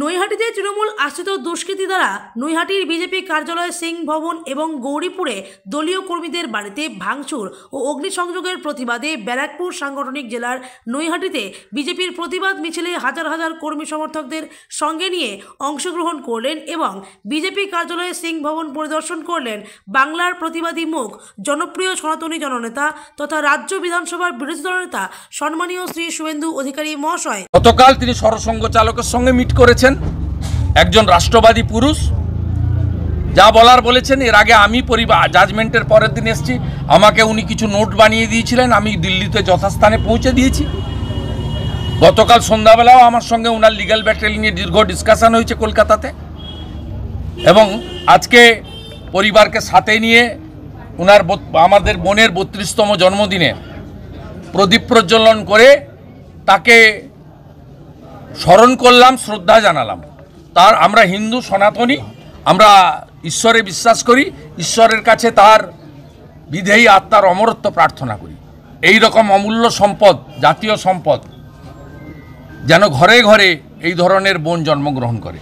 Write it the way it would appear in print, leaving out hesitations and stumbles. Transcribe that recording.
নৈহাটিতে তৃণমূল আশ্রিত দুষ্কৃতী দ্বারা নৈহাটির বিজেপি কার্যালয় সিং ভবন এবং গৌরীপুরে দলীয় কর্মীদের বাড়িতে ভাঙচুর ও অগ্নিসংযোগের প্রতিবাদে ব্যারাকপুর সাংগঠনিক জেলার নৈহাটিতে বিজেপির প্রতিবাদ মিছিলে হাজার হাজার কর্মী সমর্থকদের সঙ্গে নিয়ে অংশগ্রহণ করলেন এবং বিজেপি কার্যালয়ে সিং ভবন পরিদর্শন করলেন বাংলার প্রতিবাদী মুখ জনপ্রিয় সনাতনী জননেতা তথা রাজ্য বিধানসভার বিরোধী দলনেতা সম্মানীয় শ্রী শুভেন্দু অধিকারী মহাশয়। গতকাল তিনি সরসংঘ চালকের সঙ্গে মিট করেছেন। একজন রাষ্ট্রবাদী পুরুষ যা বলার বলেছেন। এর আগে আমি জাজমেন্টের পরের দিন এসেছি, আমাকে উনি কিছু নোট বানিয়ে দিয়েছিলেন, আমি দিল্লিতে যথাস্থানে পৌঁছে দিয়েছি। গতকাল সন্ধ্যাবেলাও আমার সঙ্গে ওনার লিগ্যাল ব্যাটেল নিয়ে দীর্ঘ ডিসকাশন হয়েছে কলকাতাতে, এবং আজকে পরিবারকে সাথে নিয়ে ওনার আমাদের বোনের 32তম জন্মদিনে প্রদীপ প্রজ্বলন করে তাকে স্মরণ করলাম, শ্রদ্ধা জানালাম। তার আমরা হিন্দু সনাতনী, আমরা ঈশ্বরে বিশ্বাস করি, ঈশ্বরের কাছে তার বিধেয়ী আত্মার অমরত্ব প্রার্থনা করি। এই রকম অমূল্য সম্পদ, জাতীয় সম্পদ, যেন ঘরে ঘরে এই ধরনের বোন জন্মগ্রহণ করে।